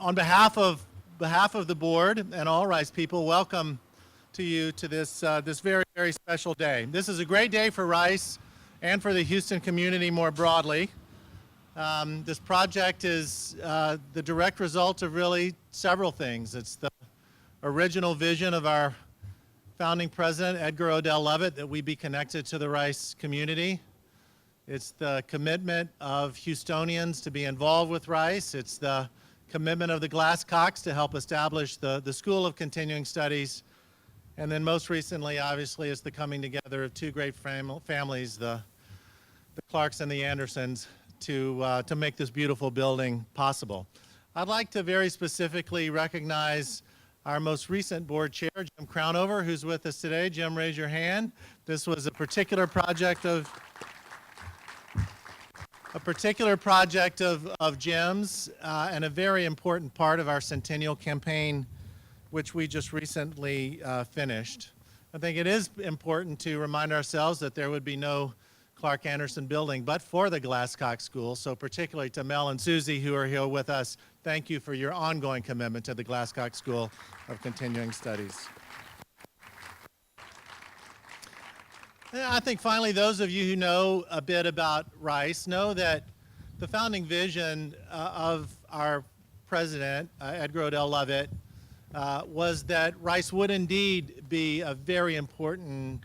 On behalf of the board and all Rice people, welcome to you to this this very, very special day. This is a great day for Rice and for the Houston community more broadly. This project is the direct result of really several things. It's the original vision of our founding president, Edgar Odell Lovett, that we be connected to the Rice community. It's the commitment of Houstonians to be involved with Rice. It's the commitment of the Glasscocks to help establish the School of Continuing Studies. And then most recently, obviously, it's the coming together of two great families, the Clarks and the Andersons, to make this beautiful building possible. I'd like to very specifically recognize our most recent board chair, Jim Crownover, who's with us today. Jim, raise your hand. This was a particular project of Jim's and a very important part of our centennial campaign, which we just recently finished. I think it is important to remind ourselves that there would be no Clarke Anderson building but for the Glasscock School. So particularly to Mel and Susie, who are here with us, thank you for your ongoing commitment to the Glasscock School of Continuing Studies. I think finally those of you who know a bit about Rice know that the founding vision of our president, Edgar Odell Lovett, was that Rice would indeed be a very important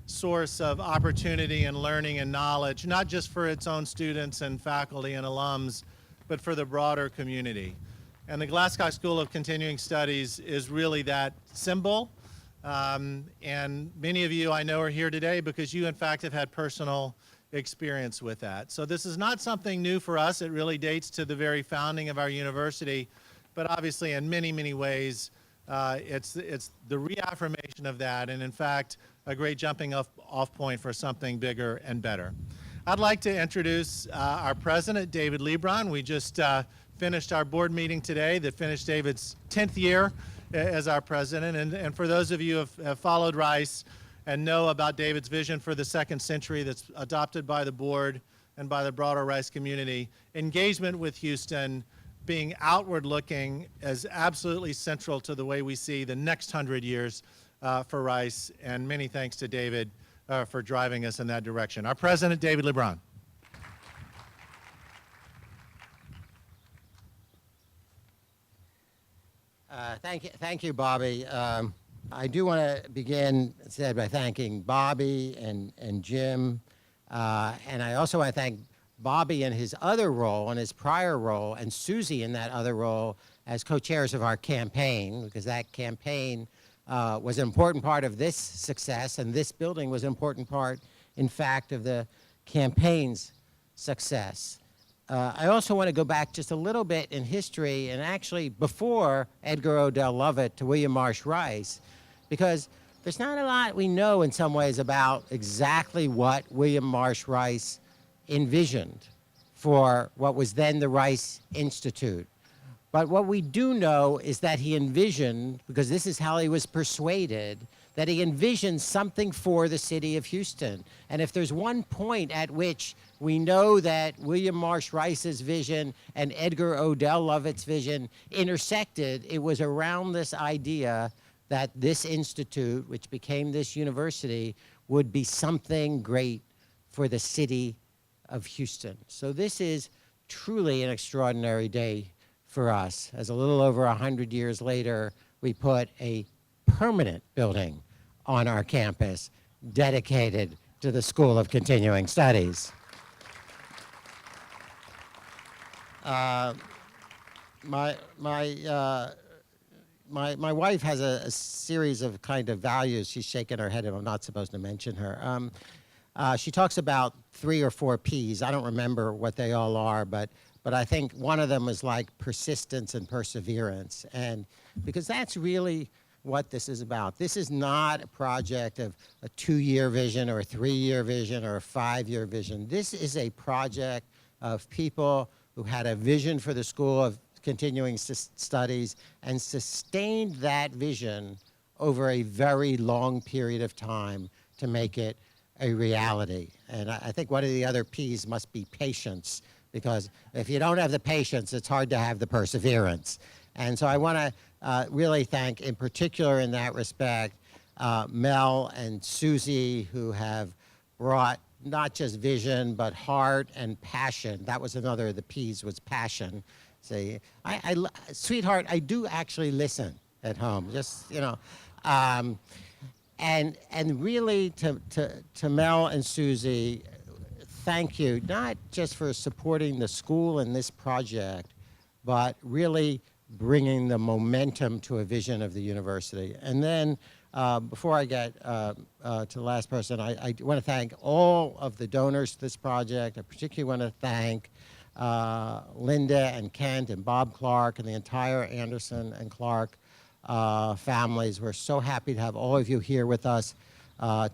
source of opportunity and learning and knowledge, not just for its own students and faculty and alums, but for the broader community. And the Glasscock School of Continuing Studies is really that symbol. And many of you I know are here today because you in fact have had personal experience with that. So this is not something new for us. It really dates to the very founding of our university, but obviously in many, many ways it's the reaffirmation of that, and in fact a great jumping off point for something bigger and better. I'd like to introduce our president, David LEEBRON. We just finished our board meeting today that finished David's 10th year as our president, and for those of you who have followed Rice and know about David's vision for the second century that's adopted by the board and by the broader Rice community, engagement with Houston, being outward looking, is absolutely central to the way we see the next 100 years for Rice, and many thanks to David for driving us in that direction. Our president, David LEEBRON. Thank you, Bobby. I do want to begin by thanking Bobby and Jim, and I also want to thank Bobby in his other role, in his prior role, and Susie in that other role as co-chairs of our campaign, because that campaign was an important part of this success, and this building was an important part, in fact, of the campaign's success. I also want to go back just a little bit in history, and actually before Edgar Odell Lovett to William Marsh Rice, because there's not a lot we know in some ways about exactly what William Marsh Rice envisioned for what was then the Rice Institute. But what we do know is that he envisioned, because this is how he was persuaded, that he envisioned something for the city of Houston. And if there's one point at which we know that William Marsh Rice's vision and Edgar Odell Lovett's vision intersected, it was around this idea that this institute, which became this university, would be something great for the city of Houston. So this is truly an extraordinary day for us, as a little over 100 years later, we put a permanent building on our campus dedicated to the School of Continuing Studies. My wife has a series of kind of values. She's shaking her head and I'm not supposed to mention her. She talks about 3 or 4 Ps. I don't remember what they all are, but I think one of them is like persistence and perseverance. And because that's really what this is about. This is not a project of a 2-year vision or a 3-year vision or a 5-year vision. This is a project of people who had a vision for the School of Continuing Studies and sustained that vision over a very long period of time to make it a reality. And I think one of the other P's must be patience, because if you don't have the patience, it's hard to have the perseverance. And so I want to really thank, in particular in that respect, Mel and Susie, who have brought not just vision, but heart and passion. That was another of the P's, was passion. Say, sweetheart, I do actually listen at home, just, you know. And really to Mel and Susie, thank you, not just for supporting the school and this project, but really bringing the momentum to a vision of the university. And then before I get to the last person, I want to thank all of the donors to this project. I particularly want to thank Linda and Kent and Bob Clarke and the entire Anderson and Clarke families. We're so happy to have all of you here with us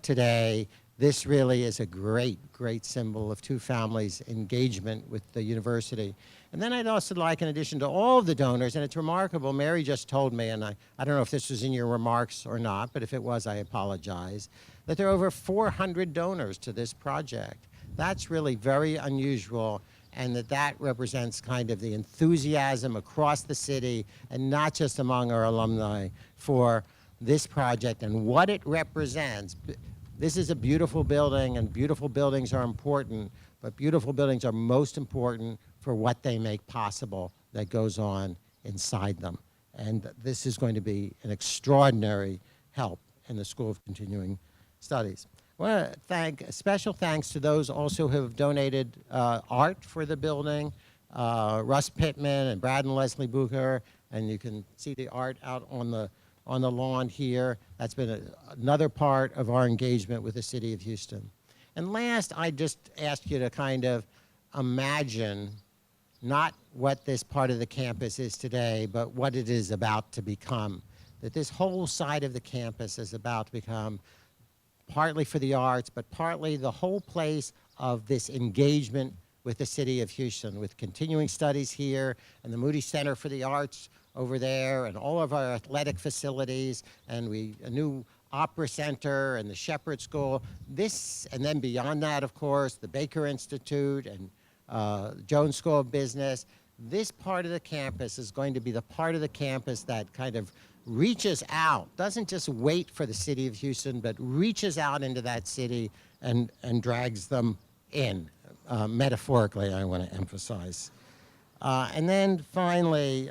today. This really is a great, great symbol of two families' engagement with the university. And then I'd also like, in addition to all of the donors, and it's remarkable, Mary just told me, and I don't know if this was in your remarks or not, but if it was, I apologize, that there are over 400 donors to this project. That's really very unusual, and that represents kind of the enthusiasm across the city, and not just among our alumni, for this project and what it represents. This is a beautiful building, and beautiful buildings are important, but beautiful buildings are most important for what they make possible that goes on inside them. And this is going to be an extraordinary help in the School of Continuing Studies. I want to thank, special thanks to those also who have donated art for the building, Russ Pittman and Brad and Leslie Booker, and you can see the art out on the lawn here. That's been another part of our engagement with the city of Houston. And last, I just asked you to kind of imagine not what this part of the campus is today, but what it is about to become. That this whole side of the campus is about to become partly for the arts, but partly the whole place of this engagement with the city of Houston, with continuing studies here and the Moody Center for the Arts over there, and all of our athletic facilities, and a new opera center and the Shepherd School. This, and then beyond that, of course, the Baker Institute and Jones School of Business. This part of the campus is going to be the part of the campus that kind of reaches out, doesn't just wait for the city of Houston, but reaches out into that city and drags them in, metaphorically, I want to emphasize. And then finally,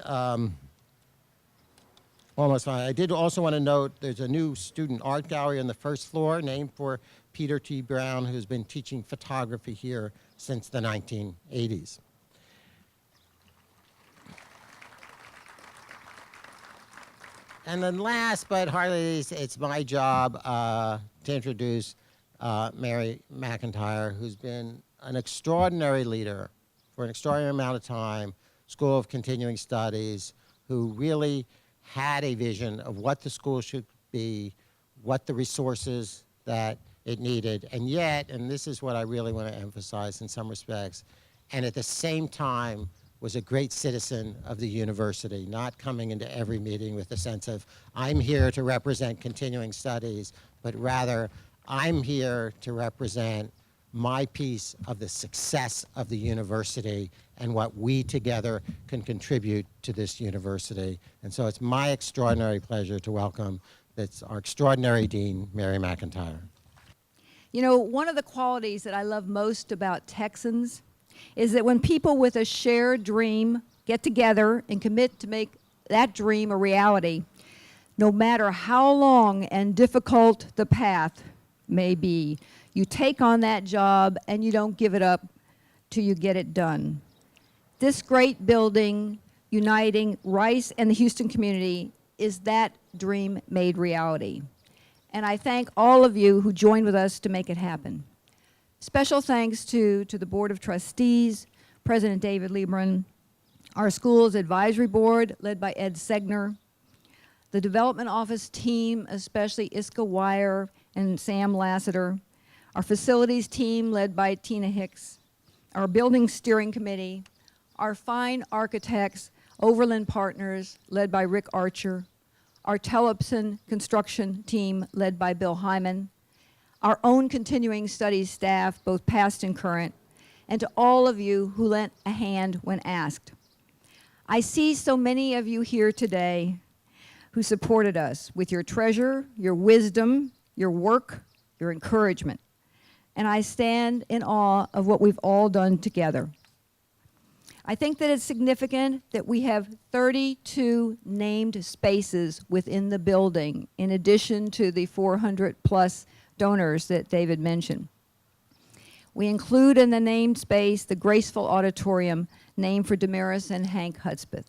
almost fine. I did also want to note there's a new student art gallery on the first floor named for Peter T. Brown, who's been teaching photography here since the 1980s. And then last but hardly least, it's my job to introduce Mary McIntyre, who's been an extraordinary leader for an extraordinary amount of time, School of Continuing Studies, who really had a vision of what the school should be, what the resources that it needed, and yet, and this is what I really want to emphasize in some respects, and at the same time was a great citizen of the university, not coming into every meeting with the sense of, I'm here to represent continuing studies, but rather, I'm here to represent my piece of the success of the university and what we together can contribute to this university. And so it's my extraordinary pleasure to welcome our extraordinary dean, Mary McIntyre. You know, one of the qualities that I love most about Texans is that when people with a shared dream get together and commit to make that dream a reality, no matter how long and difficult the path may be, you take on that job and you don't give it up till you get it done. This great building uniting Rice and the Houston community is that dream made reality. And I thank all of you who joined with us to make it happen. Special thanks to the Board of Trustees, President David LEEBRON, our school's advisory board led by Ed Segner, the development office team, especially Iska Wire and Sam Lassiter, our facilities team led by Tina Hicks, our building steering committee, our fine architects, Overland Partners led by Rick Archer, our Tellefson construction team led by Bill Hyman, our own continuing studies staff, both past and current, and to all of you who lent a hand when asked. I see so many of you here today who supported us with your treasure, your wisdom, your work, your encouragement. And I stand in awe of what we've all done together. I think that it's significant that we have 32 named spaces within the building, in addition to the 400+ donors that David mentioned. We include in the named space the graceful auditorium named for Damaris and Hank Hudspeth.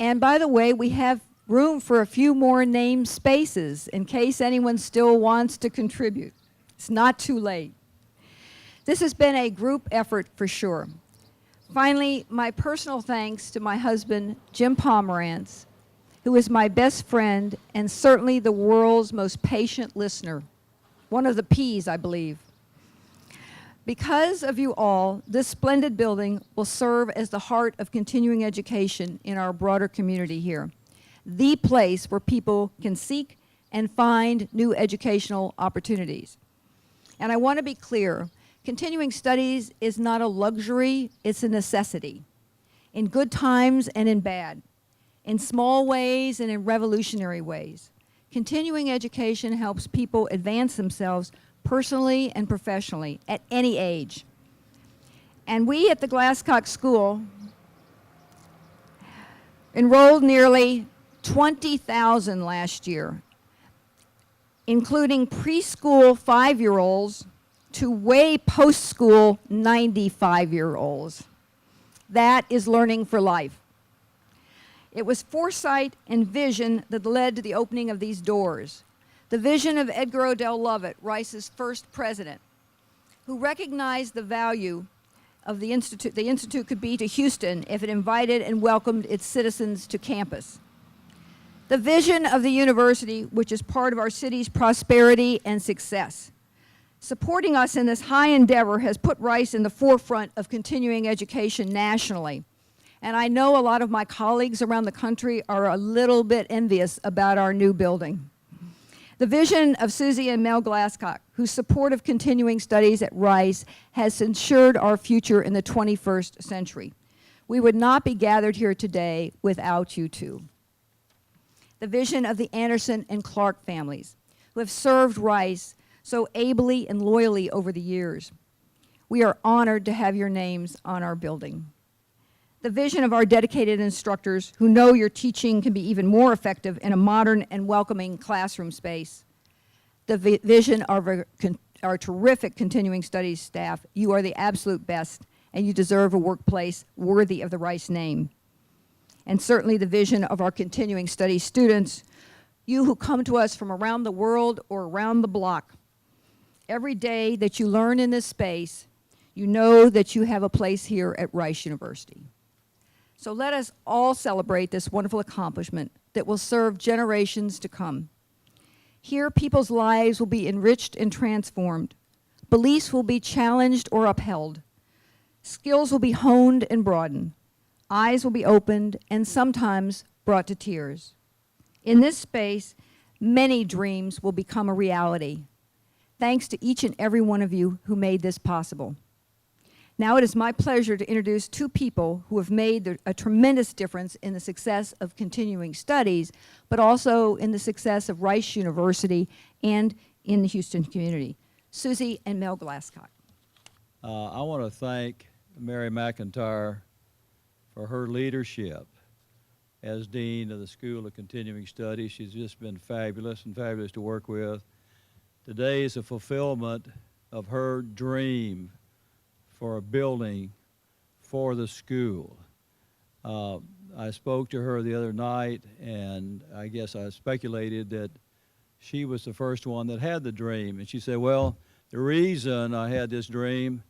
And by the way, we have room for a few more named spaces in case anyone still wants to contribute. It's not too late. This has been a group effort for sure. Finally, my personal thanks to my husband, Jim Pomerantz, who is my best friend and certainly the world's most patient listener. One of the P's, I believe. Because of you all, this splendid building will serve as the heart of continuing education in our broader community here. The place where people can seek and find new educational opportunities. And I want to be clear, continuing studies is not a luxury, it's a necessity. In good times and in bad, in small ways and in revolutionary ways. Continuing education helps people advance themselves personally and professionally at any age. And we at the Glasscock School enrolled nearly 20,000 last year, including preschool 5-year-olds to way post-school 95-year-olds. That is learning for life. It was foresight and vision that led to the opening of these doors. The vision of Edgar Odell Lovett, Rice's first president, who recognized the value of the Institute could be to Houston if it invited and welcomed its citizens to campus. The vision of the university, which is part of our city's prosperity and success. Supporting us in this high endeavor has put Rice in the forefront of continuing education nationally. And I know a lot of my colleagues around the country are a little bit envious about our new building. The vision of Susie and Mel Glasscock, whose support of continuing studies at Rice has ensured our future in the 21st century. We would not be gathered here today without you two. The vision of the Anderson and Clarke families, who have served Rice so ably and loyally over the years. We are honored to have your names on our building. The vision of our dedicated instructors who know your teaching can be even more effective in a modern and welcoming classroom space. The vision of our terrific continuing studies staff. You are the absolute best, and you deserve a workplace worthy of the Rice name. And certainly the vision of our continuing studies students, you who come to us from around the world or around the block. Every day that you learn in this space, you know that you have a place here at Rice University. So let us all celebrate this wonderful accomplishment that will serve generations to come. Here, people's lives will be enriched and transformed. Beliefs will be challenged or upheld. Skills will be honed and broadened. Eyes will be opened and sometimes brought to tears. In this space, many dreams will become a reality, thanks to each and every one of you who made this possible. Now it is my pleasure to introduce two people who have made a tremendous difference in the success of continuing studies, but also in the success of Rice University and in the Houston community. Susie and Mel Glasscock. I want to thank Mary McIntyre for her leadership as Dean of the School of Continuing Studies. She's just been fabulous and fabulous to work with. Today is a fulfillment of her dream for a building for the school. I spoke to her the other night, and I guess I speculated that she was the first one that had the dream. And she said, well, the reason I had this dream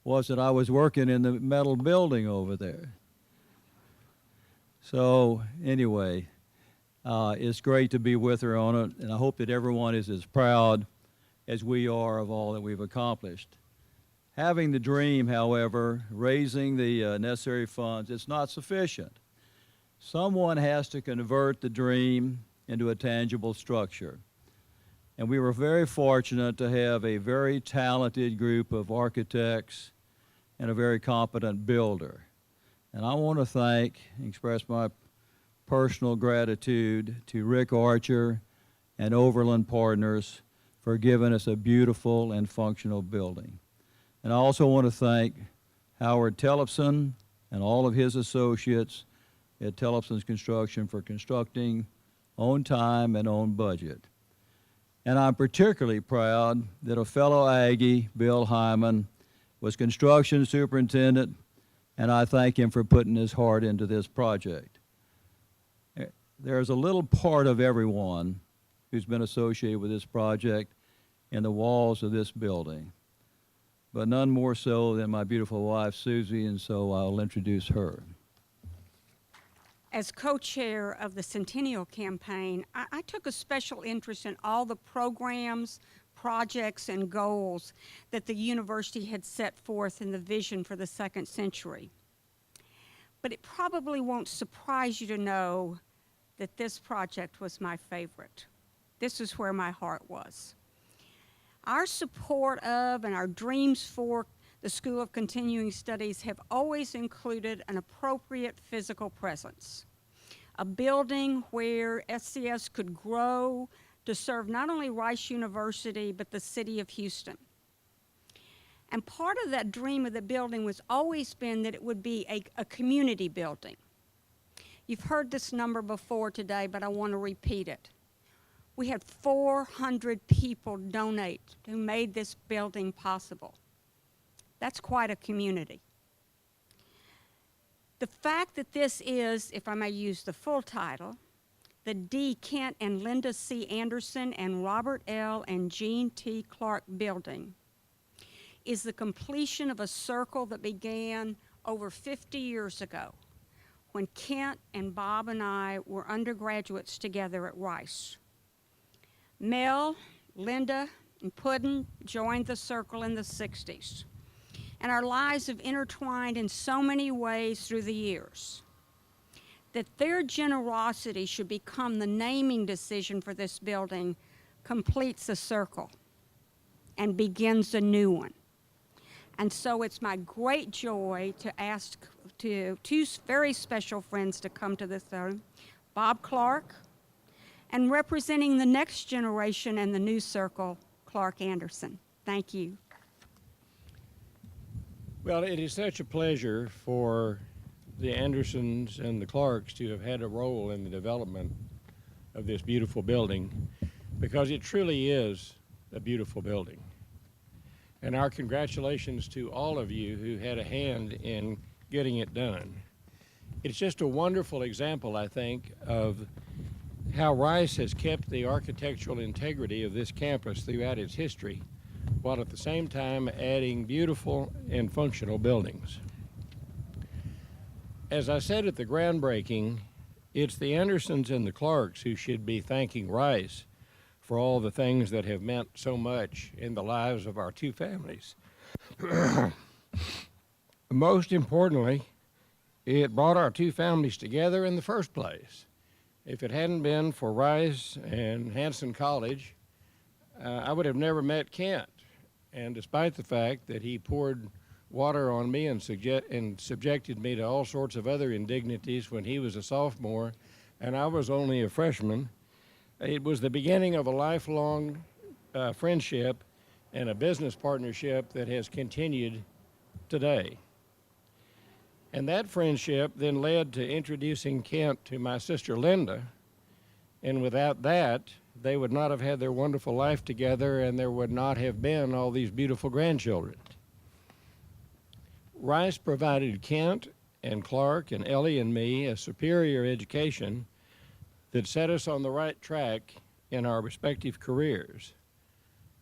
was that I was working in the metal building over there. So anyway, it's great to be with her on it, and I hope that everyone is as proud as we are of all that we've accomplished. Having the dream, however, raising the necessary funds, it's not sufficient. Someone has to convert the dream into a tangible structure. And we were very fortunate to have a very talented group of architects and a very competent builder. And I want to express my personal gratitude to Rick Archer and Overland Partners for giving us a beautiful and functional building. And I also want to thank Howard Tellefson and all of his associates at Tellefson's Construction for constructing on time and on budget. And I'm particularly proud that a fellow Aggie, Bill Hyman, was construction superintendent, and I thank him for putting his heart into this project. There's a little part of everyone who's been associated with this project in the walls of this building, but none more so than my beautiful wife, Susie, and so I'll introduce her. As co-chair of the Centennial Campaign, I took a special interest in all the programs, projects, and goals that the university had set forth in the vision for the second century. But it probably won't surprise you to know that this project was my favorite. This is where my heart was. Our support of and our dreams for the School of Continuing Studies have always included an appropriate physical presence, a building where SCS could grow to serve not only Rice University, but the city of Houston. And part of that dream of the building was always been that it would be a community building. You've heard this number before today, but I want to repeat it. We had 400 people donate who made this building possible. That's quite a community. The fact that this is, if I may use the full title, the D. Kent and Linda C. Anderson and Robert L. and Jean T. Clarke Building is the completion of a circle that began over 50 years ago when Kent and Bob and I were undergraduates together at Rice. Mel, Linda, and Puddin joined the circle in the 60s, and our lives have intertwined in so many ways through the years that their generosity should become the naming decision for this building completes the circle and begins a new one. And so it's my great joy to ask two very special friends to come to this ceremony, Bob Clarke, and representing the next generation and the new circle, Clarke Anderson. Thank you. Well, it is such a pleasure for the Andersons and the Clarks to have had a role in the development of this beautiful building, because it truly is a beautiful building. And our congratulations to all of you who had a hand in getting it done. It's just a wonderful example, I think, of how Rice has kept the architectural integrity of this campus throughout its history, while at the same time adding beautiful and functional buildings. As I said at the groundbreaking, it's the Andersons and the Clarks who should be thanking Rice for all the things that have meant so much in the lives of our two families. Most importantly, it brought our two families together in the first place. If it hadn't been for Rice and Hanson College, I would have never met Kent. And despite the fact that he poured water on me and subjected me to all sorts of other indignities when he was a sophomore and I was only a freshman, it was the beginning of a lifelong friendship and a business partnership that has continued today. And that friendship then led to introducing Kent to my sister Linda, and without that, they would not have had their wonderful life together, and there would not have been all these beautiful grandchildren. Rice provided Kent and Clarke and Ellie and me a superior education that set us on the right track in our respective careers.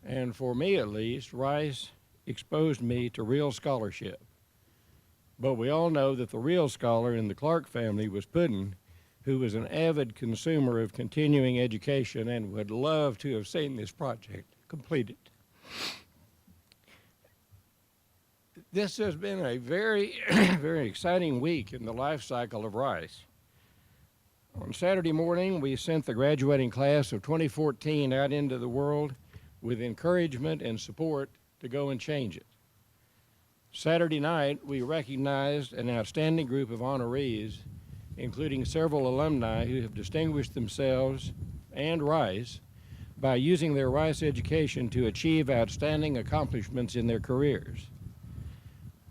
And for me at least, Rice exposed me to real scholarship. But we all know that the real scholar in the Clarke family was Puddin, who was an avid consumer of continuing education and would love to have seen this project completed. This has been a very, very exciting week in the life cycle of Rice. On Saturday morning, we sent the graduating class of 2014 out into the world with encouragement and support to go and change it. Saturday night, we recognized an outstanding group of honorees, including several alumni who have distinguished themselves and Rice by using their Rice education to achieve outstanding accomplishments in their careers.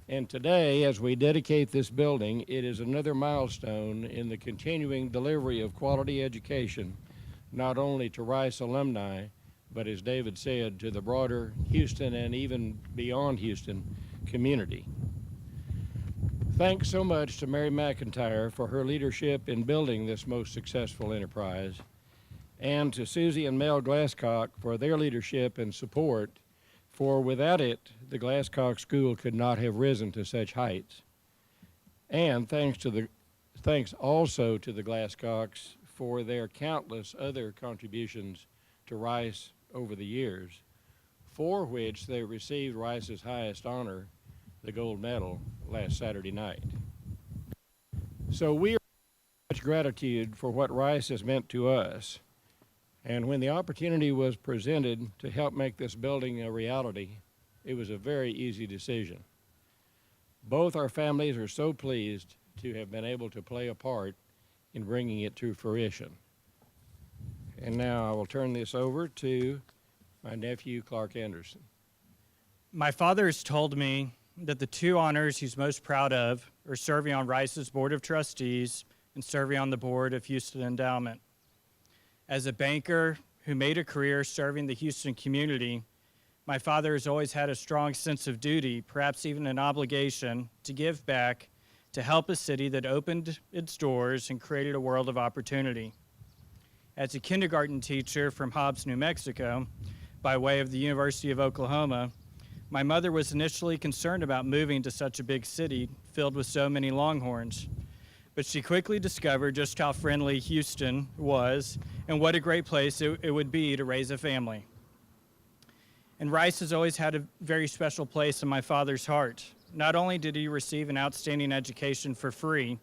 And today, as we dedicate this building, it is another milestone in the continuing delivery of quality education, not only to Rice alumni, but as David said, to the broader Houston and even beyond Houston community. Thanks so much to Mary McIntyre for her leadership in building this most successful enterprise, and to Susie and Mel Glasscock for their leadership and support, for without it, the Glasscock School could not have risen to such heights. And thanks also to the Glasscocks for their countless other contributions to Rice over the years, for which they received Rice's highest honor, the gold medal, last Saturday night. So we are much gratitude for what Rice has meant to us. And when the opportunity was presented to help make this building a reality, it was a very easy decision. Both our families are so pleased to have been able to play a part in bringing it to fruition. And now I will turn this over to my nephew, Clark Anderson. My father has told me that the two honors he's most proud of are serving on Rice's Board of Trustees and serving on the board of Houston Endowment. As a banker who made a career serving the Houston community, my father has always had a strong sense of duty, perhaps even an obligation, to give back to help a city that opened its doors and created a world of opportunity. As a kindergarten teacher from Hobbs, New Mexico, by way of the University of Oklahoma, my mother was initially concerned about moving to such a big city filled with so many Longhorns. But she quickly discovered just how friendly Houston was and what a great place it would be to raise a family. And Rice has always had a very special place in my father's heart. Not only did he receive an outstanding education for free,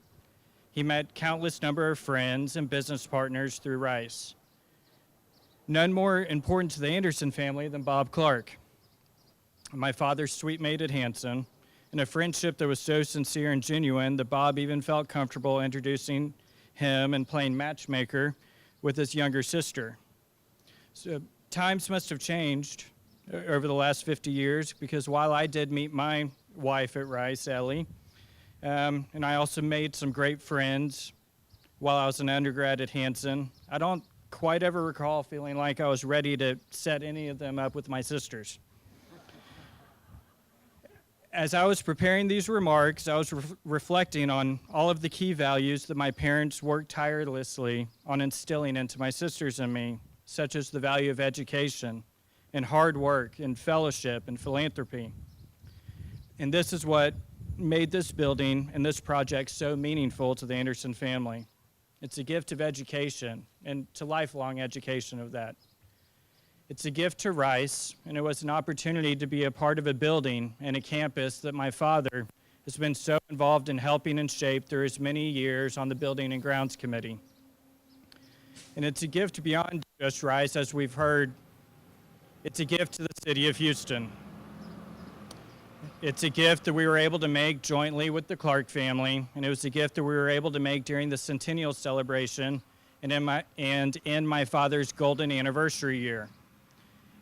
he met countless number of friends and business partners through Rice. None more important to the Anderson family than Bob Clarke, my father's sweet mate at Hanson, and a friendship that was so sincere and genuine that Bob even felt comfortable introducing him and playing matchmaker with his younger sister. So times must have changed over the last 50 years, because while I did meet my wife at Rice, Ellie, and I also made some great friends while I was an undergrad at Hanson, I don't quite ever recall feeling like I was ready to set any of them up with my sisters. As I was preparing these remarks, I was reflecting on all of the key values that my parents worked tirelessly on instilling into my sisters and me, such as the value of education and hard work and fellowship and philanthropy. And this is what made this building and this project so meaningful to the Anderson family. It's a gift of education and to lifelong education of that. It's a gift to Rice, and it was an opportunity to be a part of a building and a campus that my father has been so involved in helping and shape through his many years on the Building and Grounds Committee. And it's a gift beyond just Rice, as we've heard. It's a gift to the city of Houston. It's a gift that we were able to make jointly with the Clarke family, and it was a gift that we were able to make during the centennial celebration and in my father's golden anniversary year.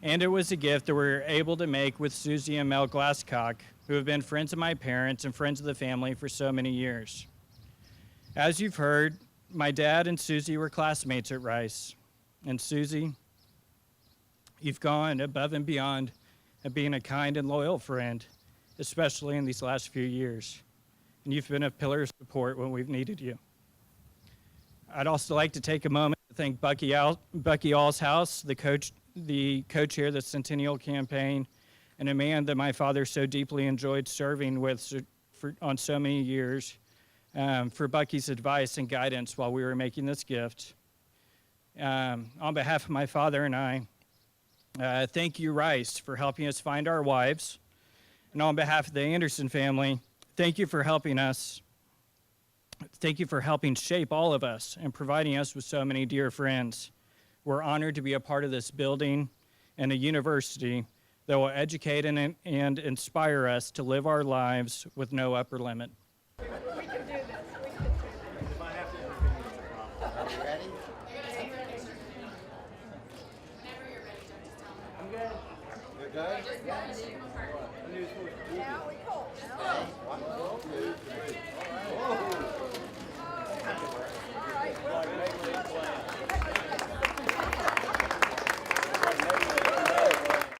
And it was a gift that we were able to make with Susie and Mel Glasscock, who have been friends of my parents and friends of the family for so many years. As you've heard, my dad and Susie were classmates at Rice. And Susie, you've gone above and beyond at being a kind and loyal friend, especially in these last few years. And you've been a pillar of support when we've needed you. I'd also like to take a moment to thank Bucky Allshouse, the co-chair of the Centennial Campaign, and a man that my father so deeply enjoyed serving with on so many years, for Bucky's advice and guidance while we were making this gift. On behalf of my father and I, thank you, Rice, for helping us find our wives. And on behalf of the Anderson family, thank you for helping us. Thank you for helping shape all of us and providing us with so many dear friends. We're honored to be a part of this building and a university that will educate and inspire us to live our lives with no upper limit. You're good?